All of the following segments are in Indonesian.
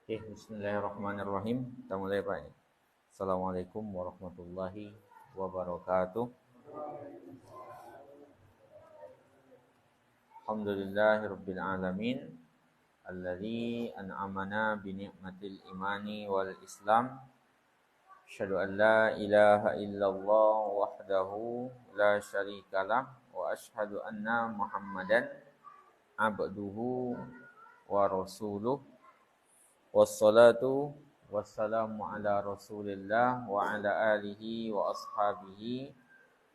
Oke, bismillahirrahmanirrahim. Kita mulai, Pak. Assalamualaikum warahmatullahi wabarakatuh. Alhamdulillahirabbil alamin alladzi an'amana bi ni'matil imani wal islam. Asyhadu an la ilaha illallah wahdahu la syarikalah wa asyhadu anna Muhammadan abduhu wa rasuluh. Wassalatu wassalamu ala Rasulillah wa ala alihi wa ashabihi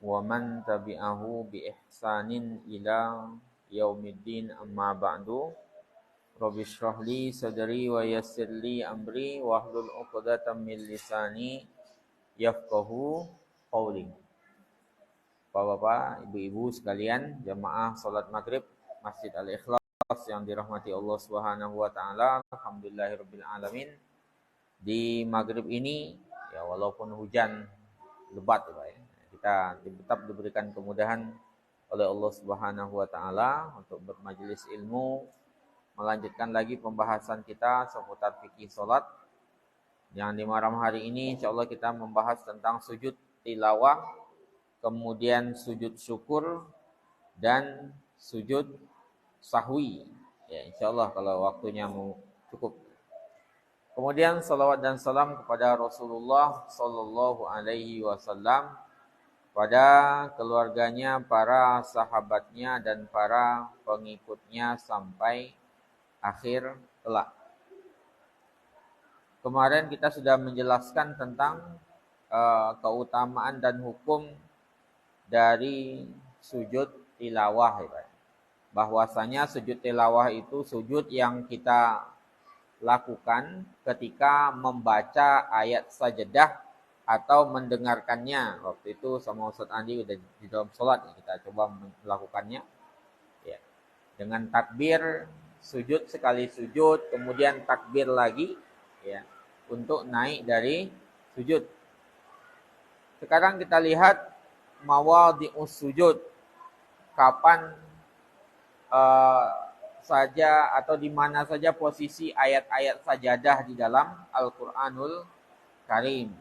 wa man tabi'ahu bi ihsanin ila yaumiddin, amma ba'du. Rabbi shrah li sadri wa yassir li amri wahlul 'uqdatam min lisani yafqahu qawli. Bapak-bapak, ibu-ibu sekalian, jamaah salat maghrib Masjid Al-Ikhlas yang dirahmati Allah Subhanahu wa taala, alhamdulillahirabbil alamin. Di maghrib ini ya, walaupun hujan lebat ya, kita tetap diberikan kemudahan oleh Allah Subhanahu wa taala untuk bermajelis ilmu, melanjutkan lagi pembahasan kita seputar fikih salat. Yang di malam hari ini insyaallah kita membahas tentang sujud tilawah, kemudian sujud syukur dan sujud sahwi. Ya, insyaallah kalau waktunya cukup. Kemudian salawat dan salam kepada Rasulullah sallallahu alaihi wasallam, pada keluarganya, para sahabatnya dan para pengikutnya sampai akhir kelak. Kemarin kita sudah menjelaskan tentang keutamaan dan hukum dari sujud tilawah ya. Bahwasanya sujud tilawah itu sujud yang kita lakukan ketika membaca ayat sajadah atau mendengarkannya. Waktu itu sama Ustaz Andi udah di dalam sholat ya, kita coba melakukannya ya. Dengan takbir sujud sekali sujud, kemudian takbir lagi ya, untuk naik dari sujud. Sekarang kita lihat mawadhi'us sujud, kapan saja atau di mana saja posisi ayat-ayat sajadah di dalam Al-Qur'anul Karim.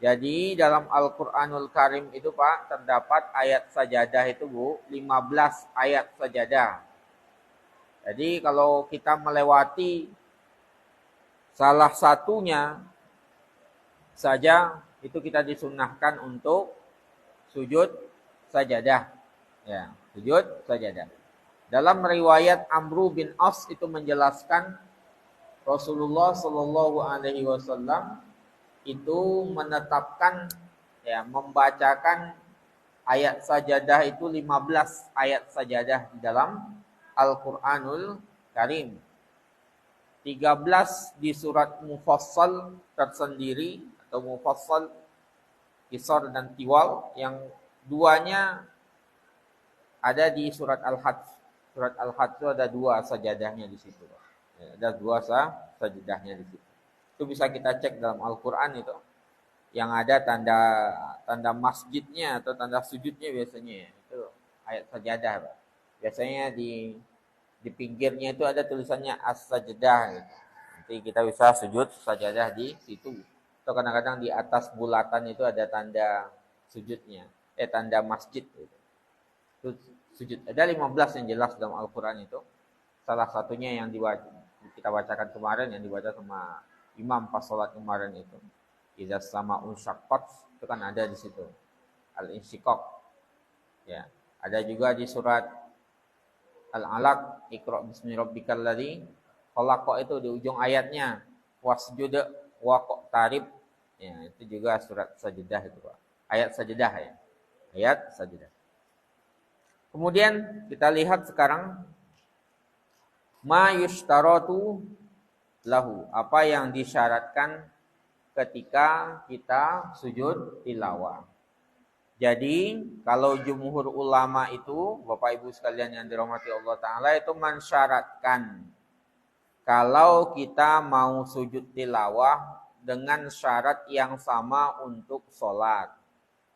Jadi dalam Al-Qur'anul Karim itu Pak, terdapat ayat sajadah itu 15 ayat sajadah. Jadi kalau kita melewati salah satunya saja, itu kita disunnahkan untuk sujud sajadah. Ya, sujud sajadah. Dalam riwayat Amru bin As itu menjelaskan Rasulullah Shallallahu Alaihi Wasallam itu menetapkan ya, membacakan ayat sajadah itu 15 ayat sajadah di dalam Al-Qur'anul Karim. 13 di surat Mufassal tersendiri atau Mufassal Qisar dan Tiwal, yang duanya ada di surat Al-Hajj. Surat Al-Hajj itu ada 2 sajadahnya di situ. Ya, ada 2 sajadahnya di situ. Itu bisa kita cek dalam Al-Qur'an itu. Yang ada tanda masjidnya atau tanda sujudnya biasanya. Itu ayat sajadah, Pak. Biasanya di pinggirnya itu ada tulisannya as-sajdah gitu. Nanti kita bisa sujud sajadah di situ. Atau kadang-kadang di atas bulatan itu ada tanda sujudnya. Tanda masjid gitu. Itu sujud. Ada 15 yang jelas dalam Al-Quran itu. Salah satunya yang kita bacakan kemarin, yang dibaca sama imam pas sholat kemarin itu. Idza sama'un syaqqat, itu kan ada di situ. Al-insyiqaq. Ya. Ada juga di surat Al-Alaq, Iqra bismi rabbikal ladzi khalaq, itu di ujung ayatnya. Wasjud waqtarib. Ya, itu juga surat sajadah itu, Pak. Ayat sajadah ya. Ayat sajadah. Kemudian kita lihat sekarang ma yushtaratu lahu, apa yang disyaratkan ketika kita sujud tilawah. Jadi kalau jumhur ulama itu, Bapak Ibu sekalian yang dirahmati Allah Ta'ala, itu mensyaratkan kalau kita mau sujud tilawah dengan syarat yang sama untuk sholat.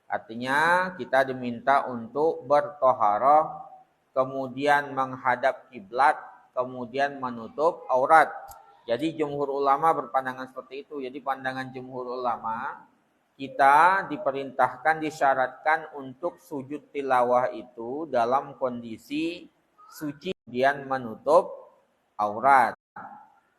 Artinya kita diminta untuk bertoharoh kemudian menghadap kiblat, kemudian menutup aurat. Jadi jumhur ulama berpandangan seperti itu. Jadi pandangan jumhur ulama, kita diperintahkan, disyaratkan untuk sujud tilawah itu dalam kondisi suci dan menutup aurat.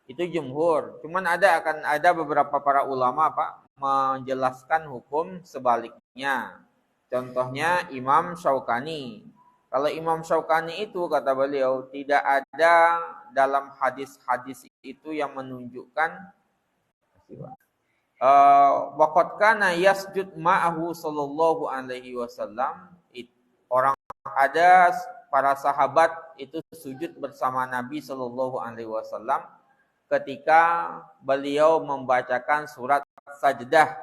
Itu jumhur. Cuman akan ada beberapa para ulama Pak menjelaskan hukum sebaliknya. Contohnya Imam Syaukani. Kalau Imam Syaukani itu kata beliau tidak ada dalam hadis-hadis itu yang menunjukkan waqad kana yasjud ma'ahu sallallahu alaihi wasallam. Orang ada para sahabat itu sujud bersama Nabi sallallahu alaihi wasallam ketika beliau membacakan surat Sajdah.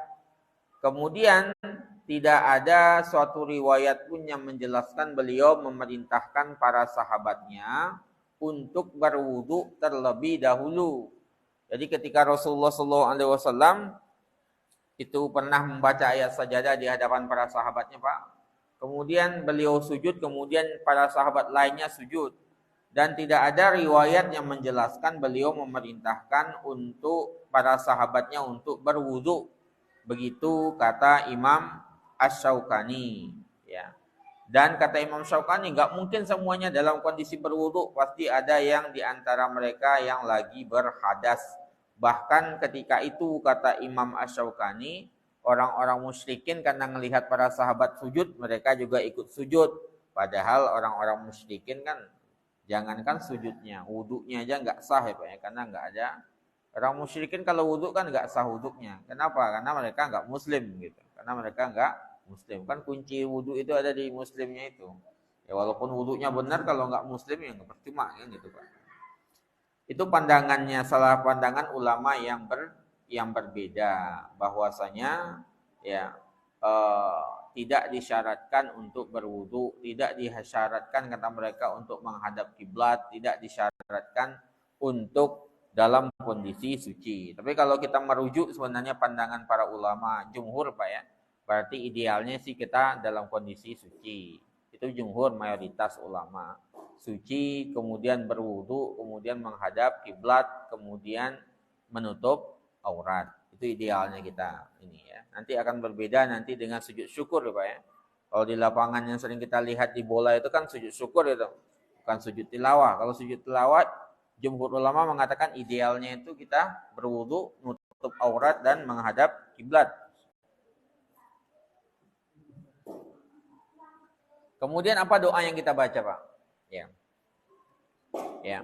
Kemudian tidak ada suatu riwayat pun yang menjelaskan beliau memerintahkan para sahabatnya untuk berwudu terlebih dahulu. Jadi ketika Rasulullah SAW itu pernah membaca ayat sajadah di hadapan para sahabatnya Pak. Kemudian beliau sujud, kemudian para sahabat lainnya sujud. Dan tidak ada riwayat yang menjelaskan beliau memerintahkan untuk para sahabatnya untuk berwudu. Begitu kata Imam Asy-Syaukani, ya. Dan kata Imam Syaukani, nggak mungkin semuanya dalam kondisi berwudu, pasti ada yang di antara mereka yang lagi berhadas. Bahkan ketika itu kata Imam Asy-Syaukani, orang-orang musyrikin karena melihat para sahabat sujud, mereka juga ikut sujud. Padahal orang-orang musyrikin kan jangankan sujudnya, wudunya aja nggak sah ya Pak ya, karena nggak ada. Orang musyrikin kalau wudhu kan nggak sah wudhunya. Kenapa? Karena mereka nggak muslim gitu. Karena mereka nggak muslim. Kan kunci wudhu itu ada di muslimnya itu. Ya walaupun wudhunya benar, kalau nggak muslim ya nggak percuma kan gitu Pak. Itu pandangannya, salah pandangan ulama yang berbeda. Bahwasanya ya tidak disyaratkan untuk berwudhu, tidak disyaratkan kata mereka untuk menghadap kiblat, tidak disyaratkan untuk dalam kondisi suci. Tapi kalau kita merujuk sebenarnya pandangan para ulama jumhur Pak ya, berarti idealnya sih kita dalam kondisi suci. Itu jumhur mayoritas ulama. Suci, kemudian berwudu, kemudian menghadap kiblat, kemudian menutup aurat. Itu idealnya kita ini ya. Nanti akan berbeda nanti dengan sujud syukur Pak ya. Kalau di lapangan yang sering kita lihat di bola itu kan sujud syukur itu, bukan sujud tilawah. Kalau sujud tilawah jumhur ulama mengatakan idealnya itu kita berwudu, menutup aurat dan menghadap kiblat. Kemudian apa doa yang kita baca Pak? Ya. Ya.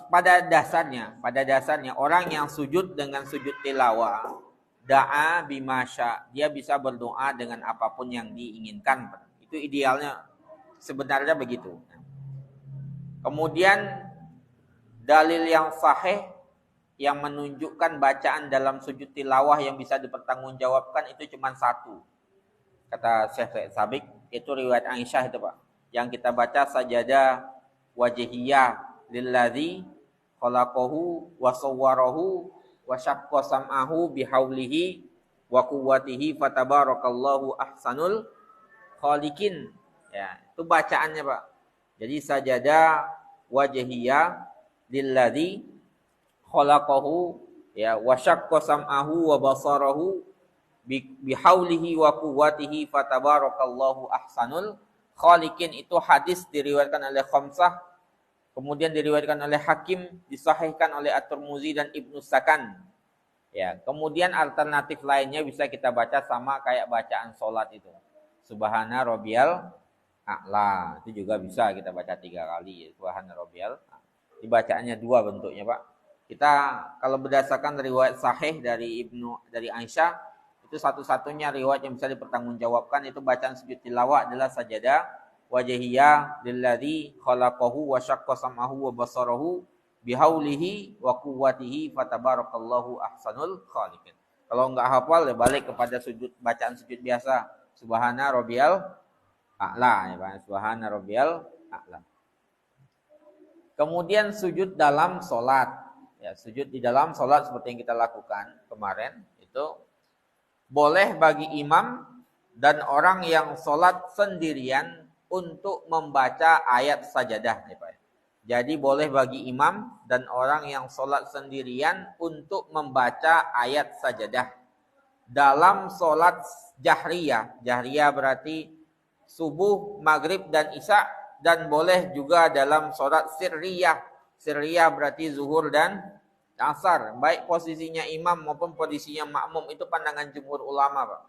Pada dasarnya orang yang sujud dengan sujud tilawah, da'a bimasya, dia bisa berdoa dengan apapun yang diinginkan. Itu idealnya sebenarnya begitu. Kemudian dalil yang sahih yang menunjukkan bacaan dalam sujud tilawah yang bisa dipertanggungjawabkan itu cuma satu. Kata Syekh Sabik, itu riwayat Aisyah itu Pak. Yang kita baca sajadah wajhiyah lilladzi khalaqahu wa sawwarahu wa syaqqa sam'ahu bihaulihi wa quwwatihi fatabarakallahu ahsanul khaliqin. Ya, itu bacaannya Pak. Jadi sajadah wajhiyah lilladzi khalaqahu ya wa syaqqa sam'ahu wa basarahu bihaulihi wa quwwatihi fatabarakallahu ahsanul khaliqin. Itu hadis diriwayatkan oleh Khamsah, kemudian diriwayatkan oleh Hakim, disahihkan oleh At-Tirmidzi dan Ibnu Sakan. Ya, kemudian alternatif lainnya bisa kita baca sama kayak bacaan salat itu. Subhana rabbiyal a'la. Itu juga bisa kita baca 3 kali. Subhana rabbiyal. Dibacaannya 2 bentuknya, Pak. Kita kalau berdasarkan riwayat sahih dari Aisyah, itu satu-satunya riwayat yang bisa dipertanggungjawabkan itu bacaan sujud tilawah adalah sajadah wajhiyah lilladzi khalaqahu wa syaqqa sam'ahu wa basarahu bihaulihi wa quwwatihi fatabarakallahu ahsanul khaliqin. Kalau enggak hafal ya balik kepada bacaan sujud biasa. Subhana rabbiyal a'la ya Pak. Subhana rabbiyal a'la. Kemudian sujud dalam salat. Ya, sujud di dalam salat seperti yang kita lakukan kemarin itu boleh bagi imam dan orang yang salat sendirian untuk membaca ayat sajadah. Jadi boleh bagi imam dan orang yang sholat sendirian untuk membaca ayat sajadah dalam sholat jahriyah. Jahriyah berarti subuh, maghrib, dan isya, dan boleh juga dalam sholat sirriyah. Sirriyah berarti zuhur dan asar. Baik posisinya imam maupun posisinya makmum, itu pandangan jumhur ulama, Pak.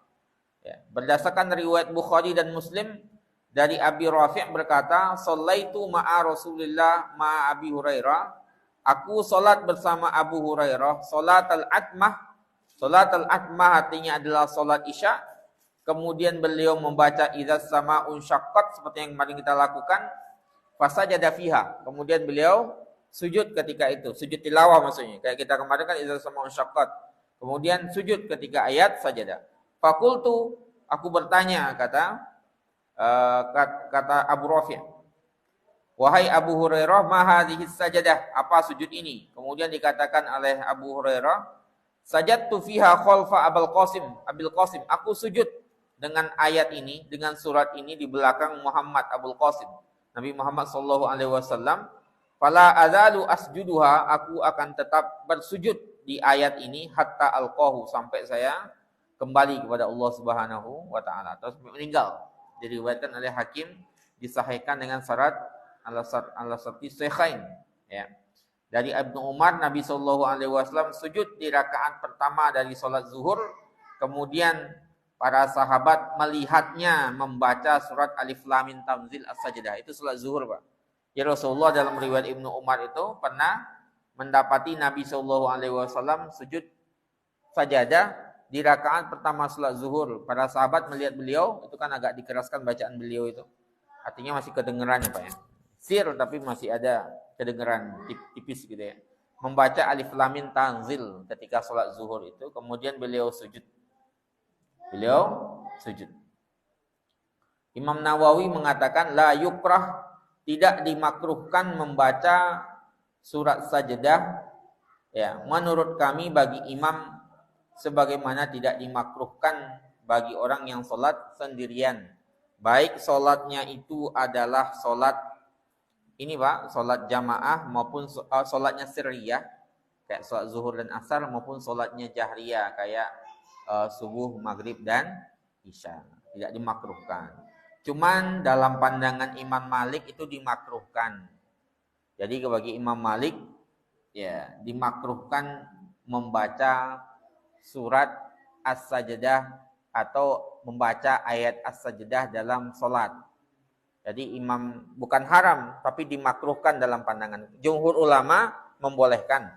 Ya. Berdasarkan riwayat Bukhari dan Muslim dari Abi Rafi' berkata, "Shallaitu ma'a Rasulillah ma'a Abi Hurairah." Aku salat bersama Abu Hurairah, salat al-atmah. Salat al-atmah artinya adalah salat Isya. Kemudian beliau membaca idzas sama'un syaqqat seperti yang kemarin kita lakukan. Fasajada fiha. Kemudian beliau sujud ketika itu, sujud tilawah maksudnya. Kayak kita kemarin kan idzas sama'un syaqqat. Kemudian sujud ketika ayat sajadah. Fakultu, aku bertanya, kata Abu Rafi', wahai Abu Hurairah, ma hadhihi sajadah, apa sujud ini? Kemudian dikatakan oleh Abu Hurairah, sajadtu fiha khalfa Abil Qasim, aku sujud dengan ayat ini, dengan surat ini di belakang Muhammad Abul Qasim, Nabi Muhammad sallallahu alaihi wasallam. Fala azalu asjuduha, aku akan tetap bersujud di ayat ini hatta alqahu, sampai saya kembali kepada Allah Subhanahu wa taala atau sampai meninggal. Diriwayatkan oleh Hakim, disahihkan dengan syarat al-Sahih Shaykhain, ya. Dari Ibnu Umar, Nabi sallallahu alaihi wasallam sujud di rakaat pertama dari salat zuhur, kemudian para sahabat melihatnya membaca surat Alif Lam Mim Tanzil As-Sajdah. Itu salat zuhur, Pak. Ya, Rasulullah dalam riwayat Ibnu Umar itu pernah mendapati Nabi sallallahu alaihi wasallam sujud sajadah di rakaat pertama salat zuhur. Para sahabat melihat beliau, itu kan agak dikeraskan bacaan beliau itu. Artinya masih kedengeran ya, Pak ya. Sir tapi masih ada kedengeran tipis gitu ya. Membaca Alif Lam Mim Tanzil ketika salat zuhur itu, kemudian beliau sujud. Imam Nawawi mengatakan la yukrah, tidak dimakruhkan membaca surat sajadah, ya, menurut kami bagi imam, sebagaimana tidak dimakruhkan bagi orang yang sholat sendirian. Baik sholatnya itu adalah sholat ini, Pak, sholat jamaah maupun sholatnya sirriyah, kayak sholat zuhur dan asar, maupun sholatnya jahriyah, kayak subuh, maghrib, dan isya. Tidak dimakruhkan. Cuman dalam pandangan Imam Malik itu dimakruhkan. Jadi bagi Imam Malik, ya, dimakruhkan membaca surat As-Sajdah atau membaca ayat As-Sajdah dalam sholat. Jadi imam bukan haram, tapi dimakruhkan dalam pandangan. Jumhur ulama membolehkan.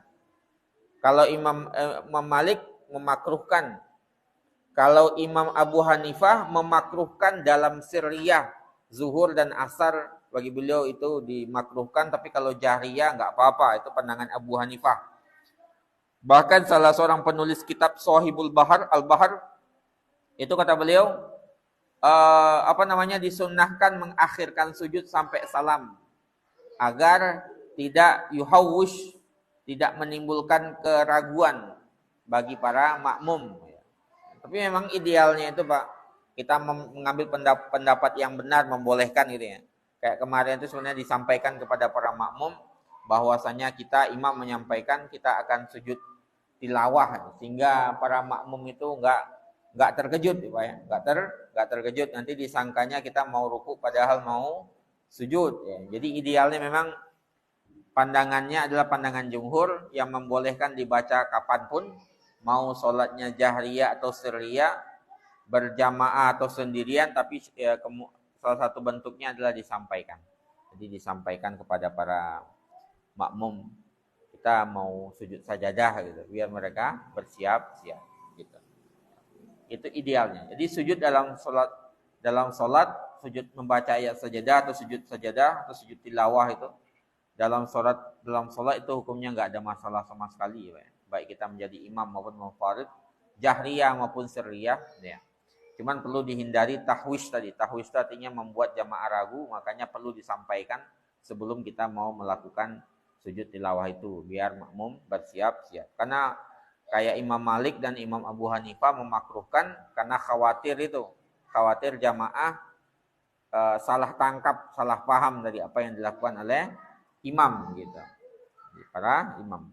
Kalau Imam Malik memakruhkan. Kalau Imam Abu Hanifah memakruhkan dalam sirriyah, zuhur dan asar, bagi beliau itu dimakruhkan, tapi kalau jahriyah enggak apa-apa, itu pandangan Abu Hanifah. Bahkan salah seorang penulis kitab Shahibul Bahar, Al-Bahar, itu kata beliau, disunnahkan mengakhirkan sujud sampai salam agar tidak yuhawwish, tidak menimbulkan keraguan bagi para makmum. Tapi memang idealnya itu, Pak, kita mengambil pendapat yang benar, membolehkan gitu ya. Kayak kemarin itu sebenarnya disampaikan kepada para makmum bahwasanya kita imam menyampaikan kita akan sujud tilawah, sehingga para makmum itu enggak terkejut, Pak ya. Enggak terkejut, nanti disangkanya kita mau ruku padahal mau sujud ya. Jadi idealnya memang pandangannya adalah pandangan jumhur yang membolehkan dibaca kapanpun, mau sholatnya jahriyah atau sirriyah, berjamaah atau sendirian, tapi ya, salah satu bentuknya adalah disampaikan. Jadi disampaikan kepada para makmum, kita mau sujud sajadah gitu, biar mereka bersiap-siap gitu. Itu idealnya. Jadi sujud dalam sholat sujud membaca ayat sajadah atau sujud sajadah atau sujud tilawah itu dalam sholat itu hukumnya enggak ada masalah sama sekali, ya. Baik kita menjadi imam maupun munfarid, jahriyah maupun sirriyah, ya. Cuman perlu dihindari tahwish tadi. Tahwish artinya membuat jamaah ragu, makanya perlu disampaikan sebelum kita mau melakukan sujud tilawah itu, biar makmum bersiap-siap. Karena kayak Imam Malik dan Imam Abu Hanifah memakruhkan karena khawatir jamaah salah tangkap, salah paham dari apa yang dilakukan oleh imam gitu. Para imam.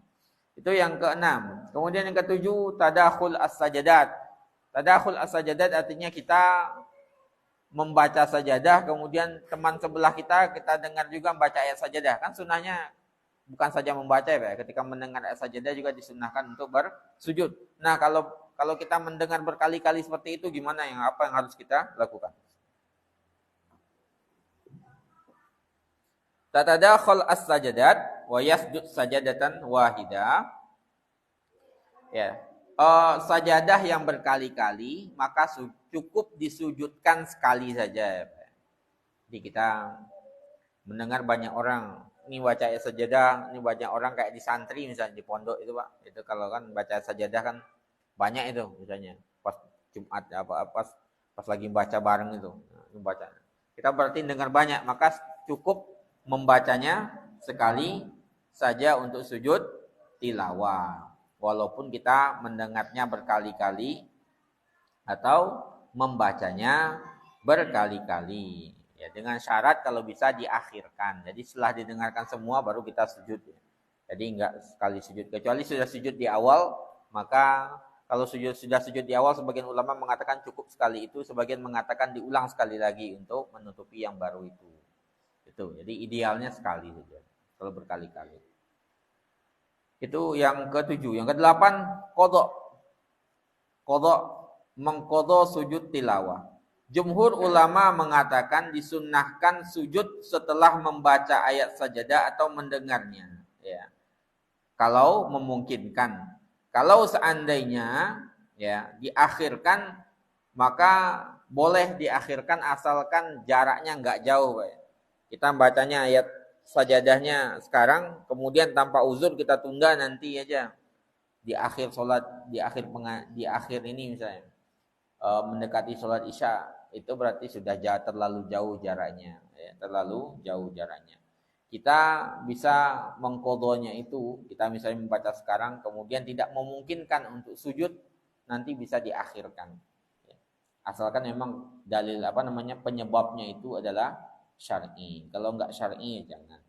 Itu yang keenam. Kemudian yang ketujuh, tadakhul as-sajadat. Tadakhul as-sajadat artinya kita membaca sajadah, kemudian teman sebelah kita dengar juga membaca ayat sajadah. Kan sunnahnya bukan saja membaca ya, ketika mendengar ayat sajadah juga disunnahkan untuk bersujud. Nah, kalau kita mendengar berkali-kali seperti itu gimana, apa yang harus kita lakukan? Tatadakhal as-sajadat wa yasjud sajadatan wahidah. Ya. Sajadah yang berkali-kali maka cukup disujudkan sekali saja. Jadi kita mendengar banyak orang ini baca ayat sajadah, ini banyak orang kayak di santri misalnya di pondok itu, Pak. Itu kalau kan baca sajadah kan banyak itu misalnya pas Jumat pas lagi baca bareng itu. Baca. Kita berarti dengar banyak, maka cukup membacanya sekali saja untuk sujud tilawah. Walaupun kita mendengarnya berkali-kali atau membacanya berkali-kali. Ya, dengan syarat kalau bisa diakhirkan. Jadi setelah didengarkan semua baru kita sujud. Jadi enggak sekali sujud. Kecuali sudah sujud di awal, maka kalau sudah sujud di awal, sebagian ulama mengatakan cukup sekali itu, sebagian mengatakan diulang sekali lagi untuk menutupi yang baru itu. Itu. Jadi idealnya sekali saja. Kalau berkali-kali. Itu yang ketujuh. Yang kedelapan, qadha. Qadha, mengqadha sujud tilawah. Jumhur ulama mengatakan disunnahkan sujud setelah membaca ayat sajadah atau mendengarnya. Ya. Kalau memungkinkan. Kalau seandainya ya diakhirkan, maka boleh diakhirkan asalkan jaraknya enggak jauh. Kita bacanya ayat sajadahnya sekarang, kemudian tanpa uzur kita tunda nanti aja di akhir sholat, di akhir ini misalnya mendekati sholat isya, itu berarti sudah terlalu jauh jaraknya, ya, terlalu jauh jaraknya. Kita bisa mengqadhanya itu, kita misalnya membaca sekarang, kemudian tidak memungkinkan untuk sujud, nanti bisa diakhirkan. Asalkan memang dalil penyebabnya itu adalah syar'i. Kalau enggak syar'i jangan.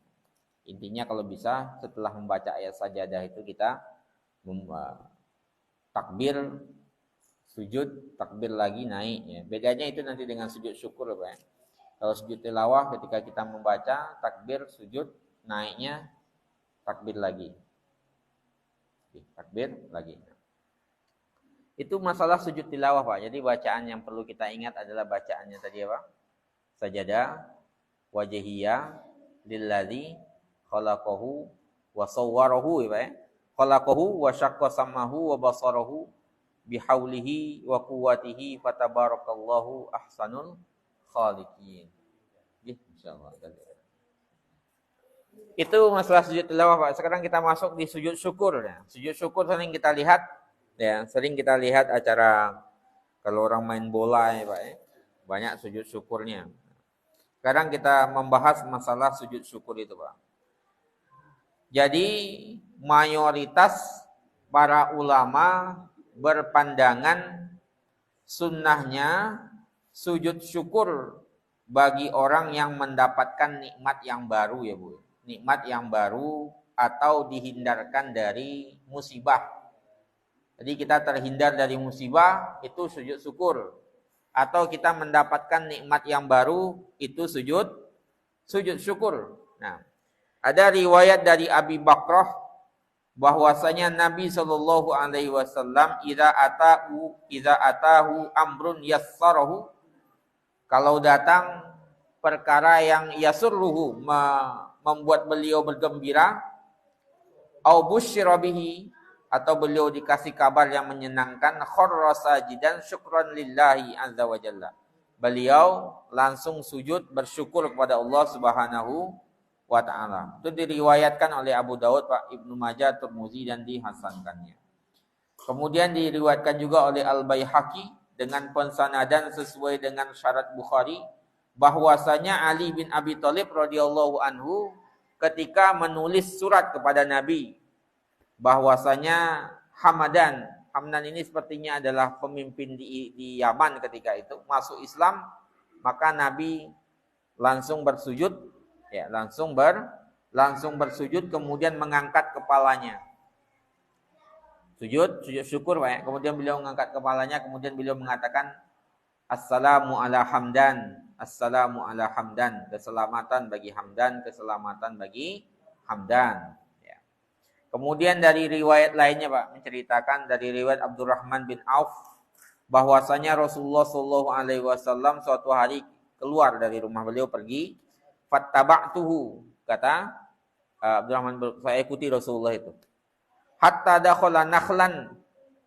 Intinya kalau bisa setelah membaca ayat sajadah itu kita takbir, sujud, takbir lagi, naik ya. Bedanya itu nanti dengan sujud syukur Pak. Kalau sujud tilawah ketika kita membaca takbir, sujud, naiknya takbir lagi. Takbir lagi. Itu masalah sujud tilawah Pak. Jadi bacaan yang perlu kita ingat adalah bacaannya tadi apa? Sajadah wajhiyah lilladzi khalaqahu wa sawwarahu ya Pak. Khalaqahu wa syaqqa samahu wa basarahu bihaulihi wa quwwatihi fatabarakallahu ahsanul khaliqin. Insyaallah. Itu masalah sujud tilawah Pak. Sekarang kita masuk di sujud syukur ya. Sujud syukur sering kita lihat ya, sering kita lihat acara kalau orang main bola ya Pak ya. Banyak sujud syukurnya. Sekarang kita membahas masalah sujud syukur itu Pak. Jadi mayoritas para ulama berpandangan sunnahnya sujud syukur bagi orang yang mendapatkan nikmat yang baru ya Bu. Nikmat yang baru atau dihindarkan dari musibah. Jadi kita terhindar dari musibah itu sujud syukur. Atau kita mendapatkan nikmat yang baru itu sujud syukur. Nah, ada riwayat dari Abi Bakrah bahwasanya Nabi sallallahu alaihi wasallam idza atahu amrun yassarahu, kalau datang perkara yang yasurruhu, membuat beliau bergembira, au busyira bihi, atau beliau dikasih kabar yang menyenangkan, kharra sajidan syukran lillahi azza wa jalla, beliau langsung sujud bersyukur kepada Allah Subhanahu wa ta'ala. Itu diriwayatkan oleh Abu Daud, Pak, Ibnu Majah, Tirmizi dan dihasankannya. Kemudian diriwayatkan juga oleh Al-Baihaqi dengan pensanadan sesuai dengan syarat Bukhari bahwasanya Ali bin Abi Thalib radhiyallahu anhu ketika menulis surat kepada Nabi bahwasanya Hamdan ini sepertinya adalah pemimpin di Yaman ketika itu masuk Islam, maka Nabi langsung bersujud, ya, langsung bersujud kemudian mengangkat kepalanya. Sujud syukur, Pak, ya. Kemudian beliau mengangkat kepalanya, kemudian beliau mengatakan Assalamu ala Hamdan, Assalamu ala Hamdan, keselamatan bagi Hamdan, keselamatan bagi Hamdan. Ya. Kemudian dari riwayat lainnya, Pak, menceritakan dari riwayat Abdurrahman bin Auf bahwasanya Rasulullah Shallallahu Alaihi Wasallam suatu hari keluar dari rumah beliau pergi, fattaba'tuhu, kata Abdurrahman, saya ikuti Rasulullah itu. Hatta dakhala nakhlan,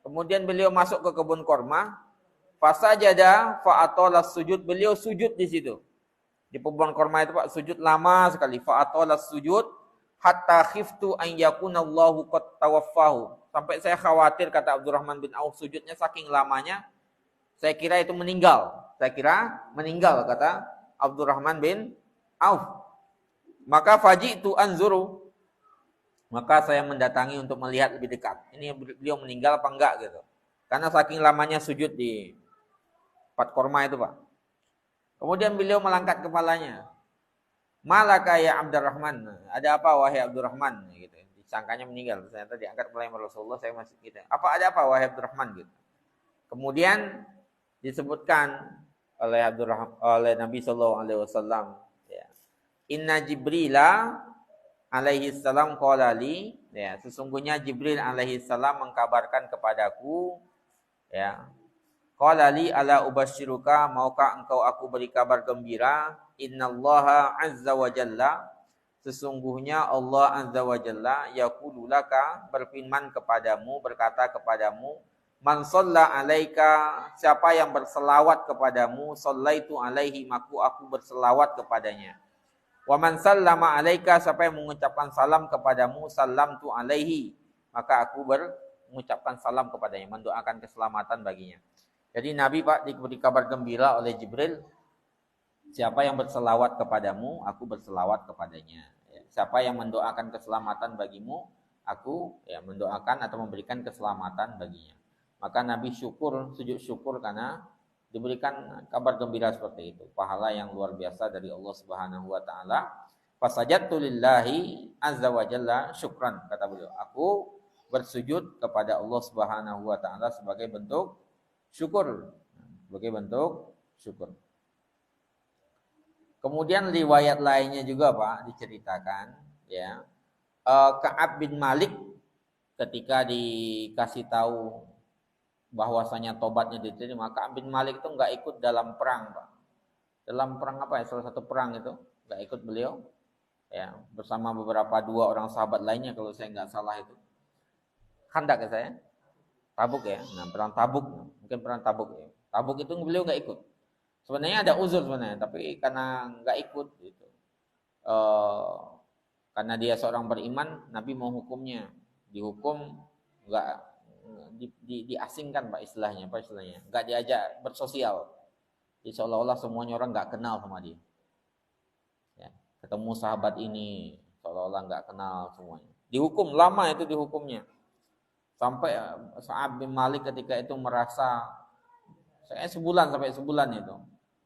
kemudian beliau masuk ke kebun korma. Fasajada fa'atolas sujud, beliau sujud di situ. Di kebun korma itu, Pak, sujud lama sekali. Fa'atolas sujud hatta khiftu an yakunallahu qad tawaffahu. Sampai saya khawatir, kata Abdurrahman bin Auf, sujudnya saking lamanya, saya kira itu meninggal. Saya kira meninggal, kata Abdurrahman bin Auf. Maka faji'tu anzuru, maka saya mendatangi untuk melihat lebih dekat. Ini beliau meninggal apa enggak gitu. Karena saking lamanya sujud di empat korma itu, Pak. Kemudian beliau melangkat kepalanya. Malaka ya Abdurrahman, ada apa wahai Abdurrahman? Gitu. Disangkanya meninggal, ternyata diangkat oleh Rasulullah. Saya masih gitu. Ada apa wahai Abdurrahman? Gitu. Kemudian disebutkan oleh Nabi Sallallahu Alaihi Wasallam, ya, Inna Jibrila alaihi salam qala li, ya, sesungguhnya Jibril alaihi salam mengkabarkan kepadaku, ya, qala li ala ubasyiruka, maukah engkau aku beri kabar gembira, innallaha azza wa jalla, sesungguhnya Allah azza wa jalla, yaqulu laka, berfirman kepadamu, berkata kepadamu, man shalla alaika, siapa yang berselawat kepadamu, shallaitu alaihi, maka aku berselawat kepadanya. Wa man sallama alaika, siapa yang mengucapkan salam kepadamu, sallamtu alaihi, maka aku mengucapkan salam kepadanya, mendoakan keselamatan baginya. Jadi Nabi, Pak, diberi kabar gembira oleh Jibril, siapa yang berselawat kepadamu, aku berselawat kepadanya. Siapa yang mendoakan keselamatan bagimu, aku, ya, mendoakan atau memberikan keselamatan baginya. Maka Nabi sujud syukur karena diberikan kabar gembira seperti itu. Pahala yang luar biasa dari Allah Subhanahu wa taala. Fasajadtu lillahi azza wa jalla syukran, kata beliau. Aku bersujud kepada Allah Subhanahu wa taala sebagai bentuk syukur. Kemudian riwayat lainnya juga, Pak, diceritakan, ya. Ka'ab bin Malik ketika dikasih tahu bahwasanya tobatnya diterima, Ka'ab bin Malik itu enggak ikut dalam perang, Pak. Dalam perang apa ya? Salah satu perang itu enggak ikut beliau, ya, bersama beberapa dua orang sahabat lainnya kalau saya enggak salah itu. Khandak ya saya? Tabuk ya. Nah, perang Tabuk, mungkin perang Tabuk ya. Tabuk itu beliau enggak ikut. Sebenarnya ada uzur sebenarnya, tapi karena enggak ikut gitu. Karena dia seorang beriman, Nabi mau hukumnya. Dihukum enggak diasingkan, Pak, istilahnya. Enggak diajak bersosial. Jadi seolah-olah semuanya orang enggak kenal sama dia. Ya, ketemu sahabat ini seolah-olah enggak kenal semuanya. Dihukum lama itu dihukumnya. Sampai Ka'ab bin Malik ketika itu merasa sampai sebulan itu.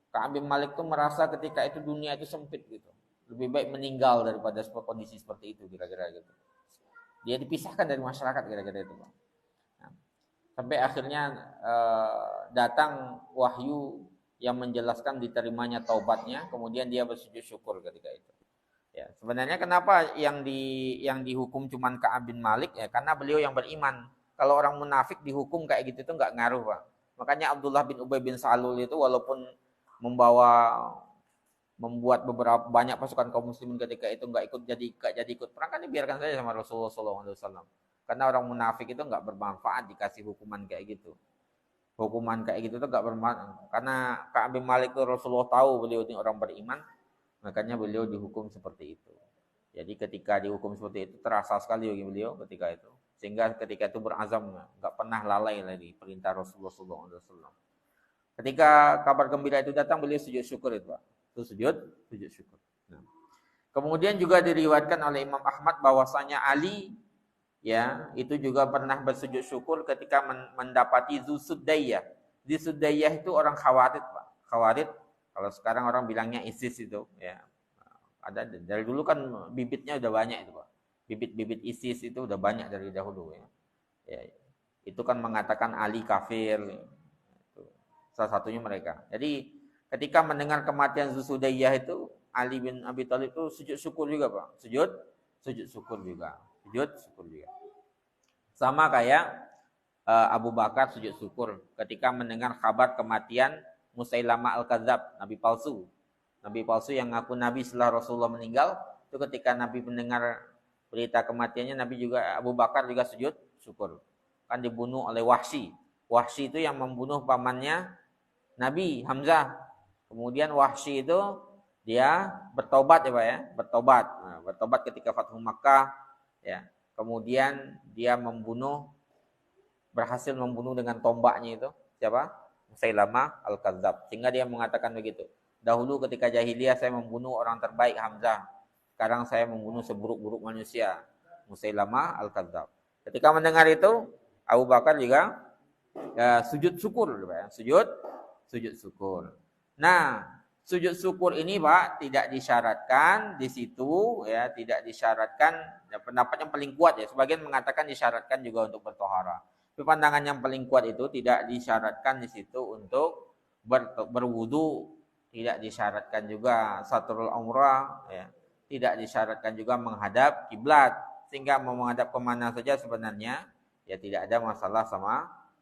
Ka'ab bin Malik itu merasa ketika itu dunia itu sempit gitu. Lebih baik meninggal daripada kondisi seperti itu, kira-kira gitu. Dia dipisahkan dari masyarakat, kira-kira itu, Pak. Nah, sampai akhirnya datang wahyu yang menjelaskan diterimanya taubatnya, kemudian dia bersujud syukur ketika itu. Ya, sebenarnya kenapa yang dihukum cuman Ka'ab bin Malik, ya karena beliau yang beriman. Kalau orang munafik dihukum kayak gitu itu enggak ngaruh, Pak. Makanya Abdullah bin Ubay bin Salul itu walaupun membuat beberapa banyak pasukan kaum muslimin ketika itu enggak jadi ikut perang, kan dibiarkan saja sama Rasulullah SAW. Karena orang munafik itu enggak bermanfaat dikasih hukuman kayak gitu. Hukuman kayak gitu tuh enggak bermanfaat. Karena Ka'ab bin Malik itu Rasulullah tahu beliau ini orang beriman, makanya beliau dihukum seperti itu. Jadi ketika dihukum seperti itu terasa sekali bagi beliau ketika itu. Sehingga ketika itu berazam enggak pernah lalai lagi perintah Rasulullah SAW. Ketika kabar gembira itu datang, beliau sujud syukur itu, Pak. Itu sujud syukur. Nah. Kemudian juga diriwayatkan oleh Imam Ahmad bahwasanya Ali, ya, itu juga pernah bersujud syukur ketika mendapati Dzusuddaiyah. Dzusuddaiyah itu orang Khawarij, Pak. Kalau sekarang orang bilangnya ISIS itu, ya. Ada dari dulu kan bibitnya udah banyak itu, Pak. Bibit-bibit ISIS itu udah banyak dari dahulu, ya. Ya, itu kan mengatakan Ali kafir. Itu salah satunya mereka. Jadi ketika mendengar kematian Zusudayyah itu, Ali bin Abi Thalib itu sujud syukur juga, Pak. Sujud syukur juga. Sujud syukur juga. Sama kayak Abu Bakar sujud syukur ketika mendengar kabar kematian Musailamah Al-Kadzab, nabi palsu. Nabi palsu yang ngaku nabi setelah Rasulullah meninggal, itu ketika Nabi mendengar berita kematiannya, Nabi juga, Abu Bakar juga sujud syukur. Kan dibunuh oleh Wahsy. Wahsy itu yang membunuh pamannya Nabi Hamzah. Kemudian Wahsy itu dia bertobat ya Pak ya, bertobat. Nah, bertobat ketika Fathu Makkah ya. Kemudian dia berhasil membunuh dengan tombaknya itu siapa? Musailamah Al-Kadzab. Sehingga dia mengatakan begitu. Dahulu ketika jahiliyah saya membunuh orang terbaik Hamzah. Sekarang saya membunuh seburuk-buruk manusia, Musailamah Al-Kadzab. Ketika mendengar itu, Abu Bakar juga sujud syukur, Pak. Sujud syukur. Nah, sujud syukur ini, Pak, tidak disyaratkan di situ, ya, tidak disyaratkan. Ya, pendapat yang paling kuat ya, sebagian mengatakan disyaratkan juga untuk bertohara. Tapi pandangan yang paling kuat itu tidak disyaratkan di situ untuk berwudu, tidak disyaratkan juga satrul umrah, ya. Tidak disyaratkan juga menghadap kiblat, sehingga mau menghadap kemana saja sebenarnya ya tidak ada masalah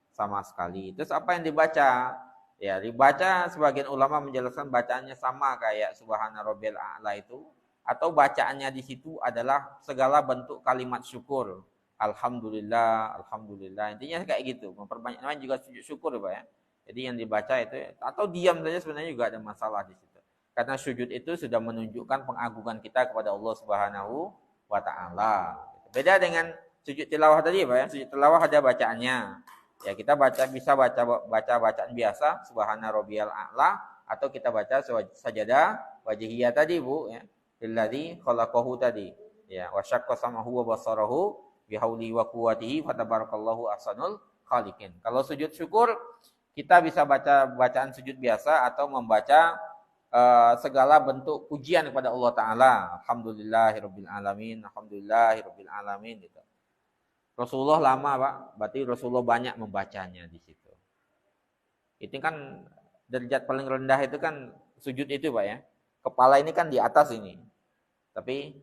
sama sekali. Terus apa yang dibaca? Ya dibaca, sebagian ulama menjelaskan bacaannya sama kayak Subhana Rabbiyal A'la itu, atau bacaannya di situ adalah segala bentuk kalimat syukur. Alhamdulillah, alhamdulillah. Intinya kayak gitu. Memperbanyak namanya juga sujud syukur ya Pak ya. Jadi yang dibaca itu atau diam saja sebenarnya juga ada masalah di situ. Karena sujud itu sudah menunjukkan pengagungan kita kepada Allah Subhanahu wa taala. Beda dengan sujud tilawah tadi Pak ya. Sujud tilawah ada bacaannya. Ya kita bisa baca bacaan biasa Subhana Rabbiyal A'la, atau kita baca sajadah wajhiyah tadi Bu ya. Alladzi khalaqahu tadi. Ya, wa syaqqa samahu wa basarahu bihauli wa quwwatihi fatabarakallahu ahsanul khaliqin. Kalau sujud syukur kita bisa baca bacaan sujud biasa atau membaca segala bentuk pujian kepada Allah Ta'ala. Alhamdulillahirabbil alamin, alhamdulillahirabbil alamin gitu. Rasulullah lama Pak, berarti Rasulullah banyak membacanya di situ. Itu kan derajat paling rendah itu kan sujud itu Pak ya. Kepala ini kan di atas ini. Tapi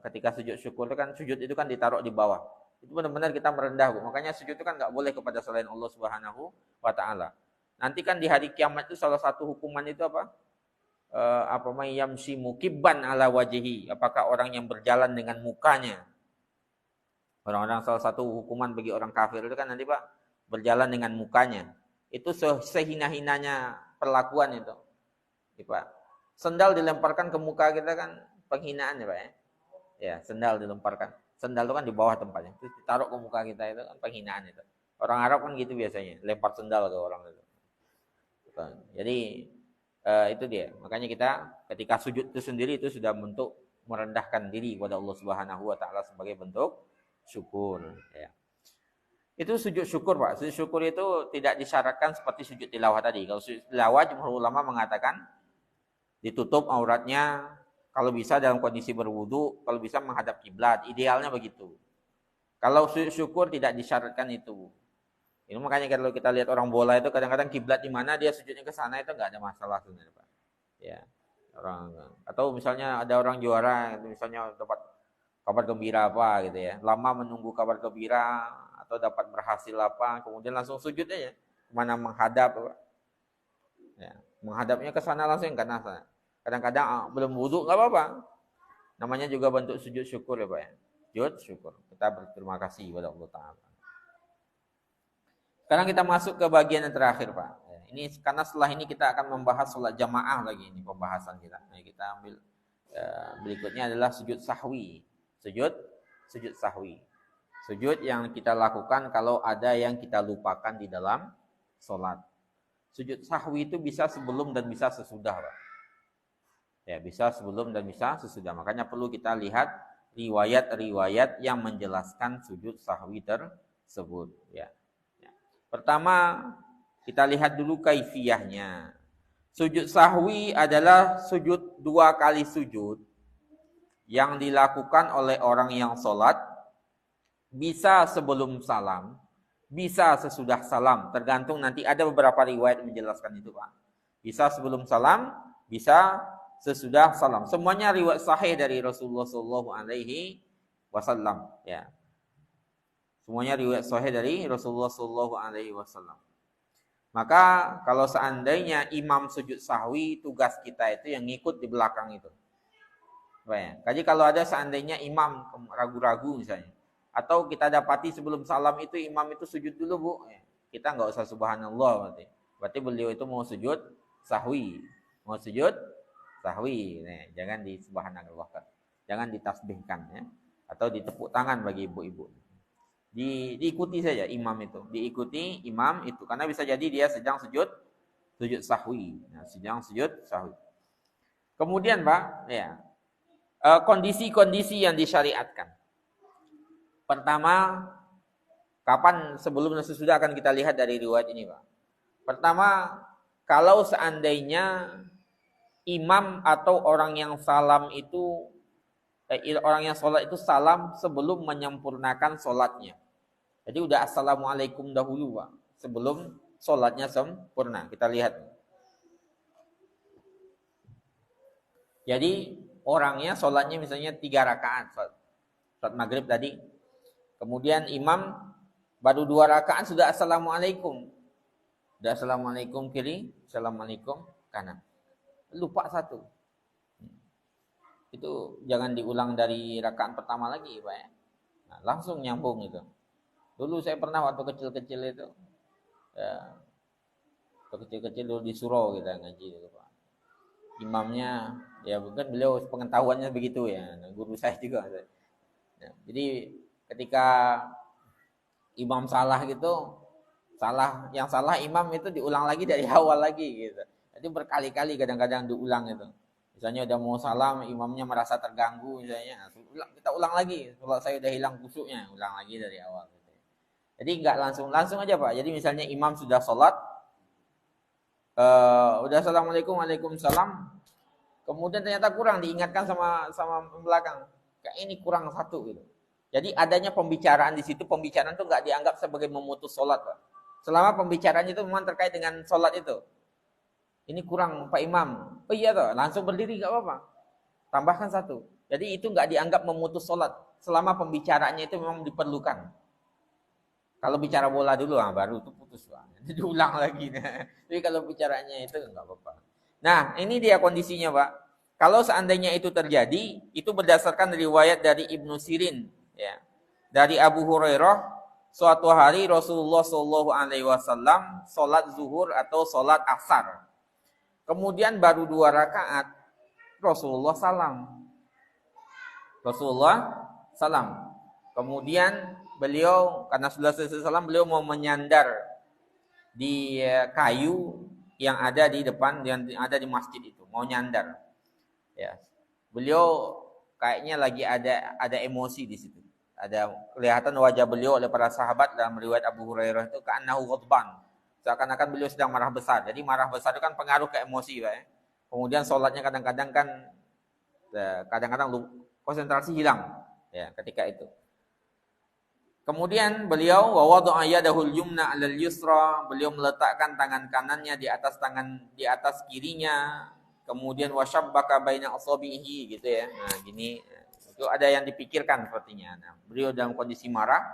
ketika sujud syukur itu kan sujud itu kan ditaruh di bawah. Itu benar-benar kita merendah Bu. Makanya sujud itu kan enggak boleh kepada selain Allah Subhanahu wa taala. Nanti kan di hari kiamat itu salah satu hukuman itu apa? Yamshi mukibban ala wajhi. Apakah orang yang berjalan dengan mukanya? Orang-orang salah satu hukuman bagi orang kafir itu kan nanti Pak berjalan dengan mukanya. Itu sehina-hinanya perlakuan itu. Pak. Sendal dilemparkan ke muka kita kan penghinaan ya Pak ya. Ya, sendal dilemparkan. Sendal itu kan di bawah tempatnya. Terus ditaruh ke muka kita itu kan penghinaan itu. Orang Arab kan gitu biasanya, lempar sendal ke orang itu. Jadi itu dia. Makanya kita ketika sujud itu sendiri itu sudah bentuk merendahkan diri kepada Allah Subhanahu wa taala sebagai bentuk syukur ya. Itu sujud syukur Pak. Sujud syukur itu tidak disyaratkan seperti sujud tilawah tadi. Kalau sujud tilawah jumhur ulama mengatakan ditutup auratnya, kalau bisa dalam kondisi berwudu, kalau bisa menghadap kiblat. Idealnya begitu. Kalau sujud syukur tidak disyaratkan itu. Ini makanya kalau kita lihat orang bola itu kadang-kadang kiblat di mana dia sujudnya ke sana itu enggak ada masalah sebenarnya Pak. Ya. Atau misalnya ada orang juara, misalnya dapat kabar gembira apa gitu ya. Lama menunggu kabar gembira atau dapat berhasil apa, kemudian langsung sujud aja. Kemana menghadap Pak. Ya, menghadapnya ke sana langsung ke sana. Kadang-kadang belum wudu enggak apa-apa. Namanya juga bentuk sujud syukur ya Pak ya. Sujud syukur. Kita berterima kasih kepada Allah Ta'ala. Sekarang kita masuk ke bagian yang terakhir Pak. Ini karena setelah ini kita akan membahas sholat jamaah lagi ini pembahasan kita. Nah, kita ambil berikutnya adalah sujud sahwi. Sujud sahwi. Sujud yang kita lakukan kalau ada yang kita lupakan di dalam sholat. Sujud sahwi itu bisa sebelum dan bisa sesudah Pak. Ya, bisa sebelum dan bisa sesudah. Makanya perlu kita lihat riwayat-riwayat yang menjelaskan sujud sahwi tersebut ya. Pertama, kita lihat dulu kaifiyahnya. Sujud sahwi adalah sujud 2 kali sujud yang dilakukan oleh orang yang sholat, bisa sebelum salam, bisa sesudah salam. Tergantung, nanti ada beberapa riwayat menjelaskan itu, Pak. Bisa sebelum salam, bisa sesudah salam. Semuanya riwayat sahih dari Rasulullah Shallallahu Alaihi Wasallam. Ya, semuanya riwayat sahih dari Rasulullah Shallallahu Alaihi Wasallam. Maka kalau seandainya imam sujud sahwi, tugas kita itu yang ngikut di belakang itu. Jadi kalau ada seandainya imam ragu-ragu misalnya, atau kita dapati sebelum salam itu imam itu sujud dulu, Bu, kita nggak usah subhanallah berarti beliau itu mau sujud sahwi, jangan di subhanallahkan, jangan ditasbihkan ya, atau ditepuk tangan bagi ibu-ibu. Diikuti saja imam itu, diikuti imam itu, karena bisa jadi dia sedang sujud sahwi, sedang sujud sahwi. Kemudian, Pak, ya, kondisi-kondisi yang disyariatkan. Pertama, kapan, sebelum dan sesudah akan kita lihat dari riwayat ini, Pak. Pertama, kalau seandainya imam atau orang yang salam itu, orang yang sholat itu salam sebelum menyempurnakan sholatnya. Jadi udah assalamualaikum dahulu, Pak, sebelum sholatnya sempurna. Kita lihat. Jadi orangnya sholatnya misalnya 3 rakaat, sholat maghrib tadi. Kemudian imam baru 2 rakaat sudah assalamualaikum. Sudah assalamualaikum kiri, assalamualaikum kanan. Lupa satu. Itu jangan diulang dari rakaat pertama lagi, Pak ya. Nah, langsung nyambung itu. Dulu saya pernah waktu kecil-kecil itu, ya, waktu kecil-kecil dulu di surau kita ngaji itu, Pak. Imamnya, ya bukan beliau pengetahuannya begitu ya, guru saya juga. Ya, jadi ketika imam salah gitu, yang salah imam itu diulang lagi dari awal lagi gitu. Jadi berkali-kali kadang-kadang diulang itu. Misalnya udah mau salam, imamnya merasa terganggu misalnya, kita ulang lagi. Kalau saya udah hilang khusyuknya, ulang lagi dari awal. Gitu. Jadi nggak langsung aja, Pak. Jadi misalnya imam sudah sholat, udah assalamualaikum, waalaikumsalam. Kemudian ternyata kurang, diingatkan sama belakang. Kayak ini kurang satu gitu. Jadi adanya pembicaraan di situ, pembicaraan itu nggak dianggap sebagai memutus sholat, Pak. Selama pembicaraan itu memang terkait dengan sholat itu. Ini kurang, Pak Imam. Oh iya toh, langsung berdiri nggak apa-apa. Tambahkan satu. Jadi itu nggak dianggap memutus sholat. Selama pembicaraannya itu memang diperlukan. Kalau bicara bola dulu, baru itu putus, Pak. Jadi diulang lagi. Tapi kalau bicaranya itu nggak apa-apa. Nah, ini dia kondisinya, Pak. Kalau seandainya itu terjadi, itu berdasarkan riwayat dari Ibnu Sirin, ya. Dari Abu Hurairah, suatu hari Rasulullah Shallallahu Alaihi Wasallam sholat zuhur atau sholat asar. Kemudian baru 2 rakaat, Rasulullah salam. Kemudian beliau, karena sudah selesai salam, beliau mau menyandar di kayu yang ada di depan, yang ada di masjid itu, mau nyandar. Ya, beliau kayaknya lagi ada emosi di situ. Ada kelihatan wajah beliau oleh para sahabat dalam riwayat Abu Hurairah itu ka'annahu ghadban. Seakan-akan beliau sedang marah besar. Jadi marah besar itu kan pengaruh ke emosi, Pak ya. Kemudian sholatnya kadang-kadang kan konsentrasi hilang ya ketika itu. Kemudian beliau wa wada'a yadahul yumna 'alal yusra, beliau meletakkan tangan kanannya di atas kirinya. Kemudian wasyabbaka baina asabihi gitu ya. Nah, gini itu ada yang dipikirkan sepertinya. Nah, beliau dalam kondisi marah.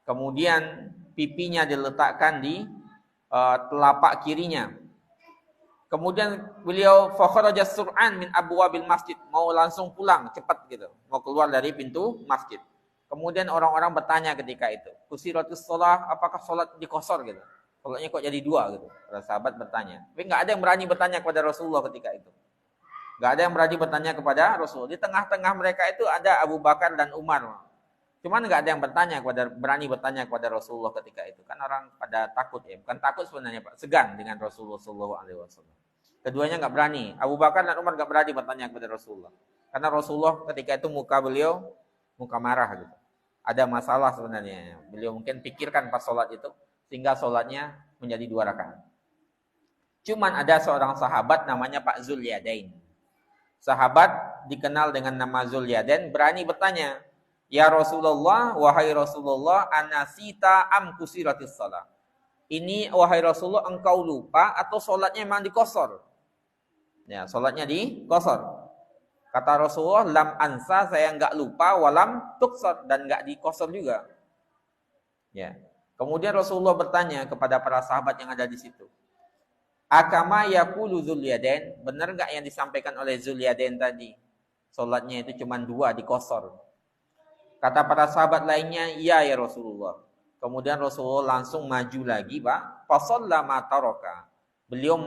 Kemudian pipinya diletakkan di telapak kirinya. Kemudian beliau fakharaja sur'an min abwabil masjid, mau langsung pulang cepat gitu, mau keluar dari pintu masjid. Kemudian orang-orang bertanya ketika itu, kusiratus shalah, apakah salat dikosor gitu? Salatnya kok jadi 2 gitu. Para sahabat bertanya. Tapi enggak ada yang berani bertanya kepada Rasulullah ketika itu. Enggak ada yang berani bertanya kepada Rasul. Di tengah-tengah mereka itu ada Abu Bakar dan Umar. Cuman enggak ada yang berani bertanya kepada Rasulullah ketika itu. Kan orang pada takut ya. Bukan takut sebenarnya, Pak. Segan dengan Rasulullah sallallahu alaihi wasallam. Keduanya enggak berani. Abu Bakar dan Umar enggak berani bertanya kepada Rasulullah. Karena Rasulullah ketika itu muka beliau muka marah gitu. Ada masalah sebenarnya. Beliau mungkin pikirkan pas sholat itu sehingga sholatnya menjadi 2 rakaat. Cuman ada seorang sahabat namanya Pak Zulyadain. Sahabat dikenal dengan nama Zulyadain berani bertanya, "Ya Rasulullah, wahai Rasulullah, anasita am kusiratis shalah?" Ini wahai Rasulullah, engkau lupa atau sholatnya memang dikosor? Ya, sholatnya dikosor. Kata Rasulullah, lam ansa, saya enggak lupa, walam tuksor, dan enggak dikosor juga. Ya. Kemudian Rasulullah bertanya kepada para sahabat yang ada di situ, akama yaqulu Zulyadain, benar enggak yang disampaikan oleh Zulyadain tadi? Salatnya itu cuma 2 dikosor. Kata para sahabat lainnya, iya ya Rasulullah. Kemudian Rasulullah langsung maju lagi, Pak. Fasalla ma taraka. Beliau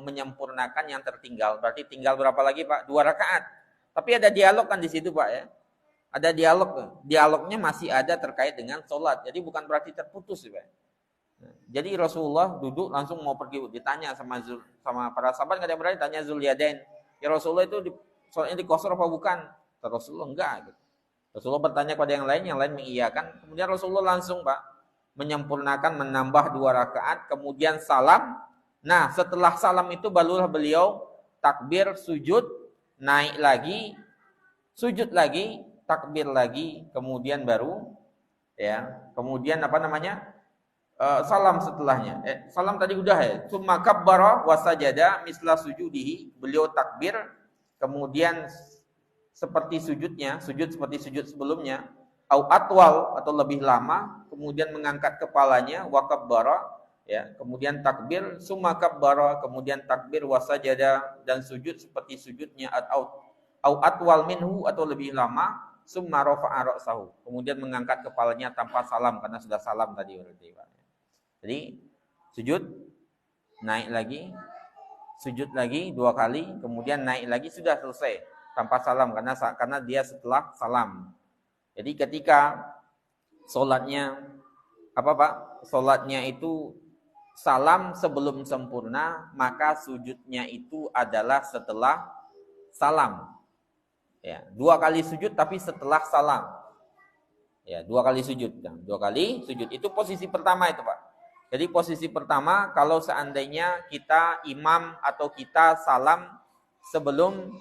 menyempurnakan yang tertinggal. Berarti tinggal berapa lagi, Pak? 2 rakaat. Tapi ada dialog kan di situ, Pak ya. Ada dialog. Dialognya masih ada terkait dengan salat. Jadi bukan berarti terputus, Pak. Jadi Rasulullah duduk langsung mau pergi, ditanya sama para sahabat, nggak ada yang berani tanya Zulyadain, ya Rasulullah itu soalnya dikosor apa bukan? Kata Rasulullah enggak. Gitu. Rasulullah bertanya kepada yang lain mengiyakan. Kemudian Rasulullah langsung Pak menyempurnakan, menambah 2 rakaat, kemudian salam. Nah setelah salam itu barulah beliau takbir, sujud, naik lagi, sujud lagi, takbir lagi, kemudian baru ya, kemudian salam setelahnya. Salam tadi udah ya. Summa kabbara wa sajada misla sujudihi. Beliau takbir, kemudian seperti sujudnya, sujud seperti sujud sebelumnya, au atwal atau lebih lama, kemudian mengangkat kepalanya, wa kabbara, ya, kemudian takbir, summa kabbara, kemudian takbir wa sajada, dan sujud seperti sujudnya, au atwal minhu atau lebih lama, summa rafa'a ra'sahu, kemudian mengangkat kepalanya tanpa salam karena sudah salam tadi berarti. Jadi sujud, naik lagi, sujud lagi 2 kali, kemudian naik lagi, sudah selesai tanpa salam karena dia setelah salam. Jadi ketika sholatnya sholatnya itu salam sebelum sempurna, maka sujudnya itu adalah setelah salam. Ya, 2 kali sujud tapi setelah salam. Ya, 2 kali sujud. 2 kali sujud itu posisi pertama itu, Pak. Jadi posisi pertama kalau seandainya kita imam atau kita salam sebelum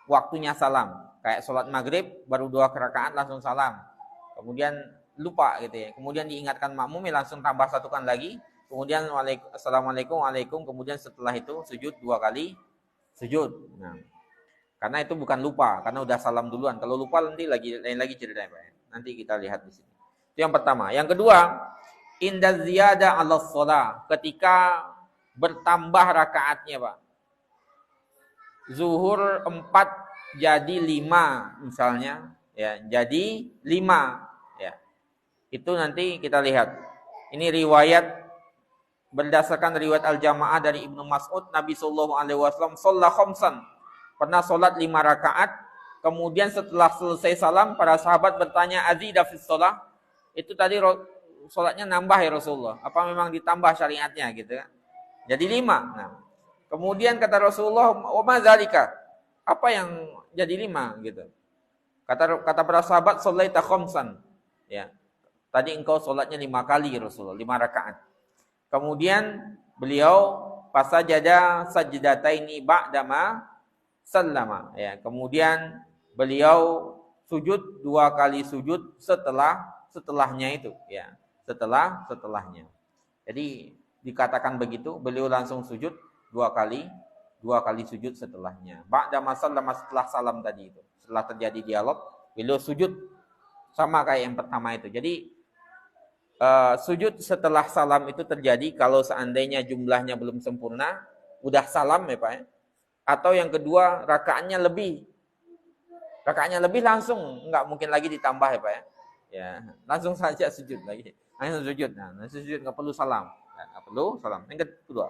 waktunya salam. Kayak sholat maghrib baru 2 rakaat langsung salam. Kemudian lupa gitu ya. Kemudian diingatkan makmum langsung tambah 1 kan lagi. Kemudian assalamualaikum, waalaikum. Kemudian setelah itu sujud 2 kali sujud. Nah, karena itu bukan lupa, karena udah salam duluan. Kalau lupa nanti lain lagi ceritanya, Pak. Nanti kita lihat di sini. Itu yang pertama. Yang kedua, inda ziyada 'ala shalah, ketika bertambah rakaatnya, Pak. Zuhur 4 jadi 5 misalnya, ya, jadi 5, ya. Itu nanti kita lihat. Ini riwayat berdasarkan riwayat al-jamaah dari Ibnu Mas'ud, Nabi sallallahu alaihi wasallam shalla khamsan. Pernah salat 5 rakaat, kemudian setelah selesai salam para sahabat bertanya, azida fis shalah? Itu tadi salatnya nambah ya Rasulullah? Apa memang ditambah syariatnya gitu kan? Jadi 5. Nah, kemudian kata Rasulullah, "Wa ma dzalika?" Apa yang jadi 5 gitu. Kata para sahabat, "Shallaita khamsan." Ya. Tadi engkau salatnya 5 kali Rasulullah, 5 rakaat. Kemudian beliau fasajada sajdataini ba'dama sallama, ya. Kemudian beliau sujud 2 kali sujud setelahnya itu, ya. Setelahnya. Jadi dikatakan begitu, beliau langsung sujud 2 kali sujud setelahnya. Ba'dama sallama, setelah salam tadi itu. Setelah terjadi dialog, beliau sujud sama kayak yang pertama itu. Jadi sujud setelah salam itu terjadi kalau seandainya jumlahnya belum sempurna, udah salam ya Pak ya. Atau yang kedua rakaatnya lebih. Rakaatnya lebih langsung, enggak mungkin lagi ditambah ya Pak ya. Ya, langsung saja sujud lagi. Langsung sujud. Nah, sujud enggak perlu salam. Enggak perlu salam. Yang kedua.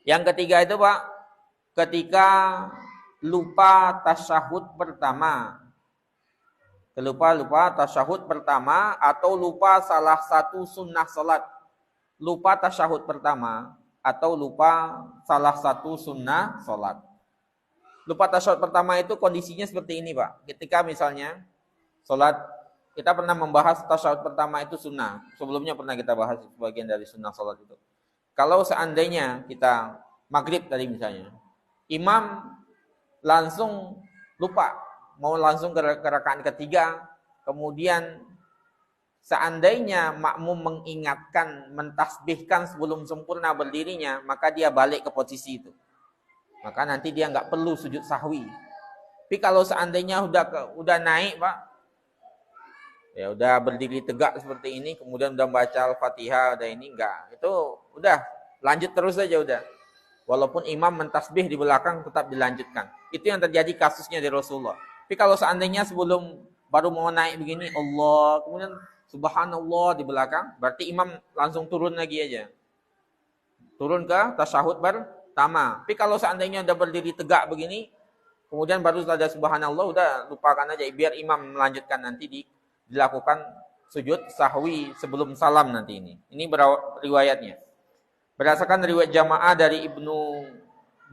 Yang ketiga itu Pak, ketika lupa tasyahud pertama. Lupa tasyahud pertama atau lupa salah satu sunnah salat. Lupa tasyahud pertama atau lupa salah satu sunnah salat. Lupa tasyahud pertama itu kondisinya seperti ini, Pak. Ketika misalnya salat, kita pernah membahas tasyahud pertama itu sunnah. Sebelumnya pernah kita bahas sebagian dari sunnah salat itu. Kalau seandainya kita maghrib tadi misalnya, imam langsung lupa, mau langsung ke rakaat ketiga, kemudian seandainya makmum mengingatkan, mentasbihkan sebelum sempurna berdirinya, maka dia balik ke posisi itu. Maka nanti dia nggak perlu sujud sahwi. Tapi kalau seandainya udah naik, Pak, ya udah berdiri tegak seperti ini, kemudian udah baca Al-Fatihah, udah ini enggak, itu udah lanjut terus saja udah. Walaupun imam mentasbih di belakang tetap dilanjutkan. Itu yang terjadi kasusnya di Rasulullah. Tapi kalau seandainya sebelum baru mau naik begini, Allah, kemudian Subhanallah di belakang, berarti imam langsung turun lagi aja. Turun ke tasyahud pertama. Tapi kalau seandainya udah berdiri tegak begini, kemudian baru ada Subhanallah, udah lupakan aja, biar imam melanjutkan nanti dilakukan sujud sahwi sebelum salam nanti ini. Ini riwayatnya. Berdasarkan riwayat jamaah dari Ibnu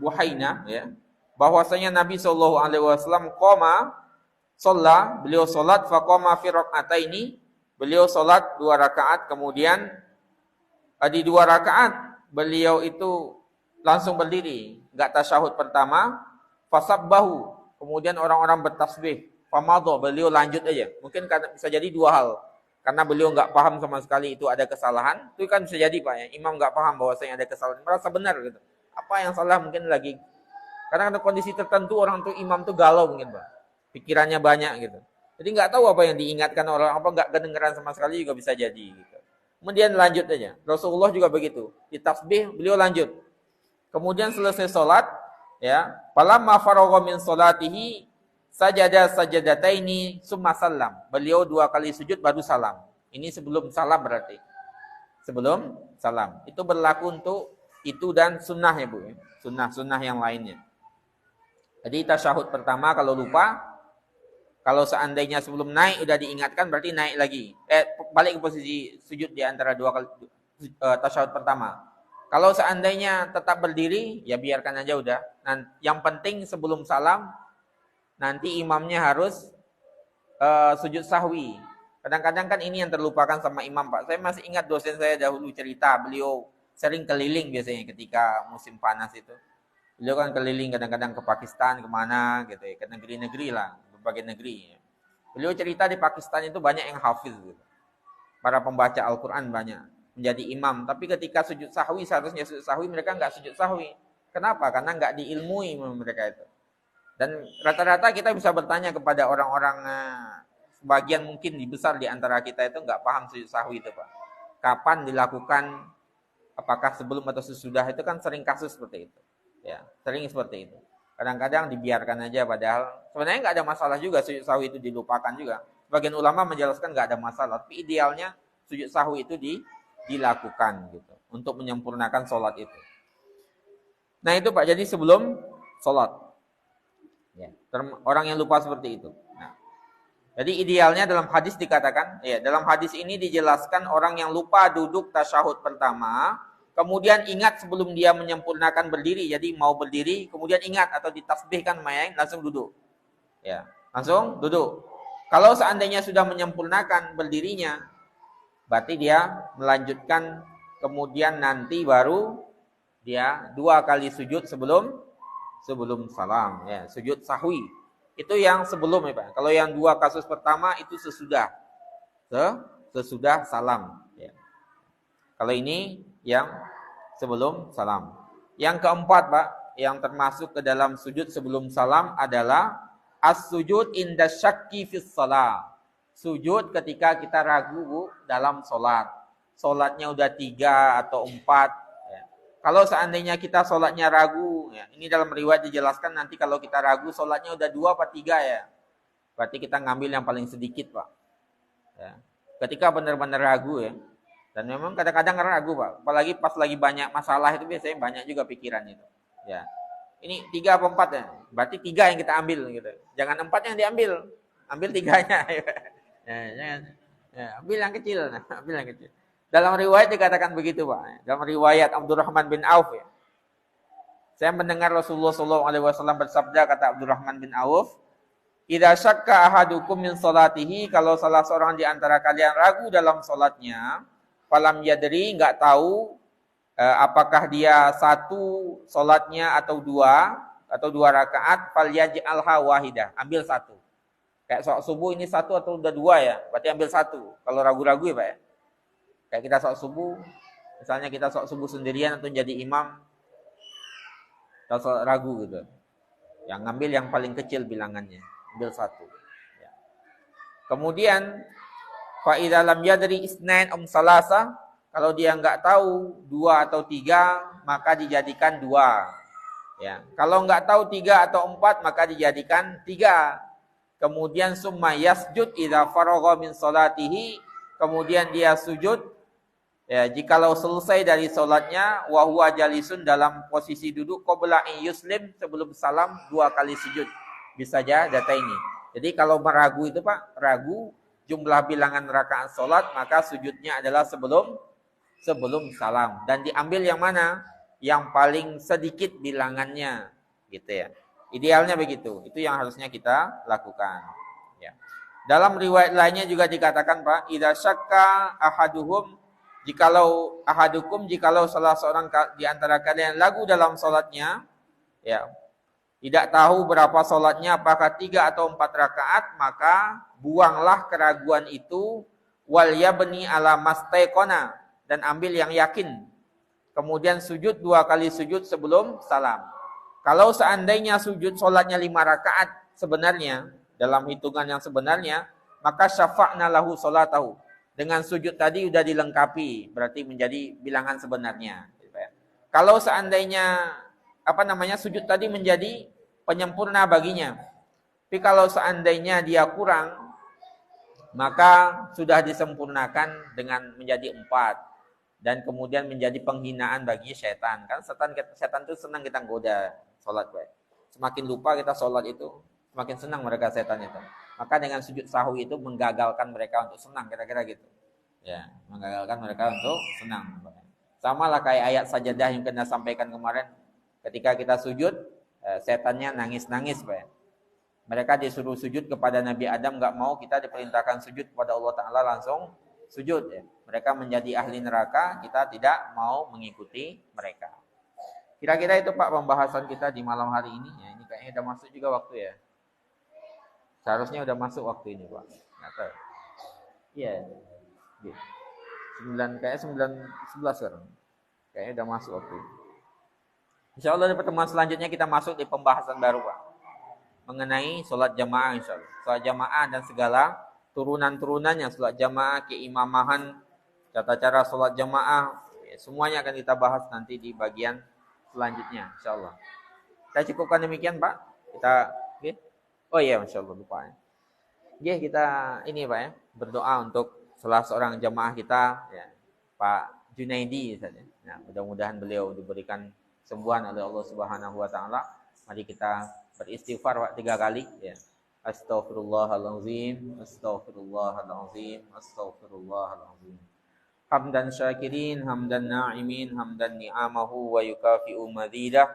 Buhaina, ya, bahwasanya Nabi SAW beliau solat faqama fi raka'ataini, beliau solat 2 rakaat, kemudian di 2 rakaat beliau itu langsung berdiri, enggak tasyahud pertama, fasabbahu, kemudian orang-orang bertasbih, famadha, beliau lanjut aja. Mungkin bisa jadi 2 hal. Karena beliau nggak paham sama sekali itu ada kesalahan, itu kan bisa jadi Pak ya. Imam nggak paham bahwasanya ada kesalahan, merasa benar gitu. Apa yang salah mungkin lagi, karena ada kondisi tertentu orang tuh imam tuh galau mungkin Pak, pikirannya banyak gitu. Jadi nggak tahu apa yang diingatkan orang, apa nggak kedengeran sama sekali juga bisa jadi gitu. Kemudian lanjut aja. Rasulullah juga begitu, di tasbih beliau lanjut. Kemudian selesai sholat, ya, falamma faragha min sholatihi sajadataini summa salam. Beliau 2 kali sujud baru salam. Ini sebelum salam berarti. Sebelum salam. Itu berlaku untuk itu dan sunnah ya Bu. Sunnah-sunnah yang lainnya. Jadi tasyahud pertama kalau lupa, kalau seandainya sebelum naik udah diingatkan berarti naik lagi. Balik ke posisi sujud di antara 2 kali tasyahud pertama. Kalau seandainya tetap berdiri, ya biarkan aja udah. Nah, yang penting sebelum salam nanti imamnya harus sujud sahwi. Kadang-kadang kan ini yang terlupakan sama imam Pak. Saya masih ingat dosen saya dahulu cerita, beliau sering keliling biasanya ketika musim panas itu. Beliau kan keliling kadang-kadang ke Pakistan, kemana gitu ya, ke negeri-negeri lah, berbagai negeri. Beliau cerita di Pakistan itu banyak yang hafiz gitu. Para pembaca Al-Quran banyak, menjadi imam. Tapi ketika sujud sahwi, seharusnya sujud sahwi, mereka nggak sujud sahwi. Kenapa? Karena nggak diilmui mereka itu. Dan rata-rata kita bisa bertanya kepada orang-orang, sebagian mungkin besar di antara kita itu nggak paham sujud sahwi itu Pak. Kapan dilakukan, apakah sebelum atau sesudah, itu kan sering kasus seperti itu. Ya, sering seperti itu. Kadang-kadang dibiarkan aja padahal sebenarnya nggak ada masalah juga sujud sahwi itu dilupakan juga. Sebagian ulama menjelaskan nggak ada masalah, tapi idealnya sujud sahwi itu dilakukan gitu untuk menyempurnakan sholat itu. Nah itu Pak, jadi sebelum sholat. Ya, orang yang lupa seperti itu. Nah, jadi idealnya dalam hadis dikatakan, ya dalam hadis ini dijelaskan orang yang lupa duduk tasyahud pertama, kemudian ingat sebelum dia menyempurnakan berdiri, jadi mau berdiri, kemudian ingat atau ditasbihkan mayang, langsung duduk. Ya, langsung duduk. Kalau seandainya sudah menyempurnakan berdirinya, berarti dia melanjutkan, kemudian nanti baru dia 2 kali sujud sebelum salam, ya, sujud sahwi. Itu yang sebelum ya Pak. Kalau yang 2 kasus pertama itu sesudah salam, ya. Kalau ini yang sebelum salam. Yang keempat Pak, yang termasuk ke dalam sujud sebelum salam adalah as-sujud inda syakki fis shalah. Sujud ketika kita ragu Bu, dalam sholat. Sholatnya udah 3 atau 4. Kalau seandainya kita sholatnya ragu, ya, ini dalam riwayat dijelaskan nanti kalau kita ragu sholatnya udah 2 apa 3 ya, berarti kita ngambil yang paling sedikit Pak. Ya. Ketika benar-benar ragu ya, dan memang kadang-kadang ragu Pak, apalagi pas lagi banyak masalah itu biasanya banyak juga pikiran itu. Ya, ini 3 apa 4 ya, berarti 3 yang kita ambil gitu. Jangan 4 yang diambil, ambil 3-nya. Ya, jangan, ya, ambil yang kecil, ambil yang kecil. Dalam riwayat dikatakan begitu Pak. Dalam riwayat Abdurrahman bin Auf ya. Saya mendengar Rasulullah SAW bersabda, kata Abdurrahman bin Auf, "Idza syakka ahadukum min salatihi," kalau salah seorang di antara kalian ragu dalam salatnya, falam yadri, enggak tahu, apakah dia satu solatnya atau dua rakaat, falyaj'alha wahidah, ambil satu. Kayak sholat subuh ini satu atau udah dua ya, berarti ambil satu. Kalau ragu-ragu ya Pak ya. Kayak kita sholat subuh, misalnya kita sholat subuh sendirian atau jadi imam, atau sholat ragu gitu. Yang ngambil yang paling kecil bilangannya, ambil satu. Ya. Kemudian, fa idza lam yadri isnain salasa, kalau dia nggak tahu dua atau tiga, maka dijadikan dua. Ya. Kalau nggak tahu tiga atau empat, maka dijadikan tiga. Kemudian summa yasjud idza faragha min salatihi, kemudian dia sujud ya jikalau selesai dari salatnya, wa huwa jalisun, dalam posisi duduk, qabla yuslim, sebelum salam, dua kali sujud. Bisa aja data ini. Jadi kalau meragu itu Pak, ragu jumlah bilangan rakaat salat, maka sujudnya adalah sebelum salam, dan diambil yang mana? Yang paling sedikit bilangannya, gitu ya. Idealnya begitu. Itu yang harusnya kita lakukan. Ya. Dalam riwayat lainnya juga dikatakan Pak, idza syakka ahaduhum, jikalau salah seorang di antara kalian lagu dalam salatnya, ya, tidak tahu berapa salatnya, apakah 3 atau 4 rakaat, maka buanglah keraguan itu, wal yabni ala mastaiqona, dan ambil yang yakin. Kemudian sujud 2 kali sujud sebelum salam. Kalau seandainya sujud solatnya 5 rakaat sebenarnya, dalam hitungan yang sebenarnya, maka syafa'na lahu solatahu. Dengan sujud tadi sudah dilengkapi, berarti menjadi bilangan sebenarnya. Kalau seandainya sujud tadi menjadi penyempurna baginya. Tapi kalau seandainya dia kurang, maka sudah disempurnakan dengan menjadi 4. Dan kemudian menjadi penghinaan bagi setan. Kan setan itu senang kita goda sholat. Semakin lupa kita sholat itu, semakin senang mereka setan itu. Maka dengan sujud sahwi itu menggagalkan mereka untuk senang, kira-kira gitu. Ya, menggagalkan mereka untuk senang. Sama lah kayak ayat sajadah yang kita sampaikan kemarin. Ketika kita sujud, setannya nangis-nangis. Mereka disuruh sujud kepada Nabi Adam, nggak mau, kita diperintahkan sujud kepada Allah Ta'ala, langsung sujud. Ya. Mereka menjadi ahli neraka, kita tidak mau mengikuti mereka. Kira-kira itu Pak pembahasan kita di malam hari ini. Ya, ini kayaknya udah masuk juga waktu ya. Seharusnya udah masuk waktu ini Pak. Nggak tahu. Iya. 9:11 sekarang. Kayaknya udah masuk waktu ini. Insya Allah di pertemuan selanjutnya kita masuk di pembahasan baru Pak. Mengenai sholat jamaah insya Allah. Sholat jamaah dan segala turunan-turunannya, sholat jamaah, keimamahan, tata cara sholat jamaah, ya, semuanya akan kita bahas nanti di bagian selanjutnya, insyaallah. Kita cukupkan demikian Pak. Kita, okay? Oh iya, insyaallah lupa. Ya, kita ini Pak ya, berdoa untuk salah seorang jamaah kita, ya, Pak Junaidi saja. Nah, mudah-mudahan beliau diberikan kesembuhan oleh Allah Subhanahu Wa Taala. Mari kita beristighfar Pak 3 kali, ya. Astaghfirullahalazim, astaghfirullahalazim, astaghfirullahalazim. Hamdan syakirin, hamdan na'imin, hamdan ni'amahu wa yukafi'u mazidah.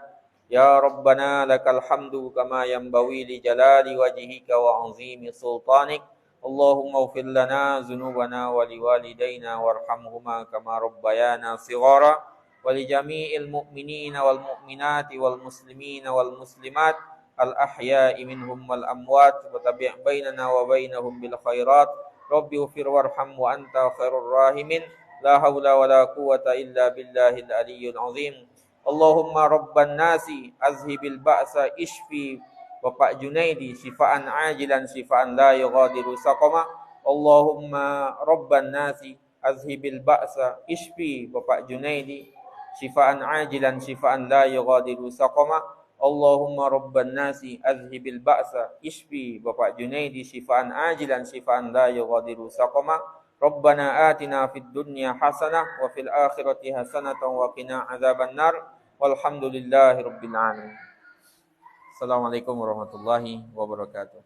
Ya Rabbana lakal hamdu kama yanbawi li jalali wajhika wa 'azimi sultanik. Allahumma ighfir lana dzunubana wa liwalidayna warhamhuma kama rabbayana shighara wa li jami'il mu'minina wal mu'minati wal muslimina wal muslimat al-ahya'i minhum wal amwat wa tabi' bainana wa bainahum bil khairat. Rabbi ighfir warham wa anta khairur rahimin. La haula wa la quwwata illa billahil aliyyil azim. Allahumma rabban nasi azhibil ba'sa ishfi Bapak Junaidi syifaan ajilan syifaan la yughadiru saqama. Allahumma rabban nasi azhibil ba'sa ishfi Bapak Junaidi syifaan ajilan syifaan la yughadiru saqama. Allahumma rabban nasi azhibil ba'sa ishfi Bapak Junaidi syifaan ajilan syifaan la yughadiru saqama. Rabbana atina fid dunya hasanah wa fil akhirati hasanatan wa qina adzabannar. Walhamdulillahi rabbil alamin. Assalamualaikum warahmatullahi wabarakatuh.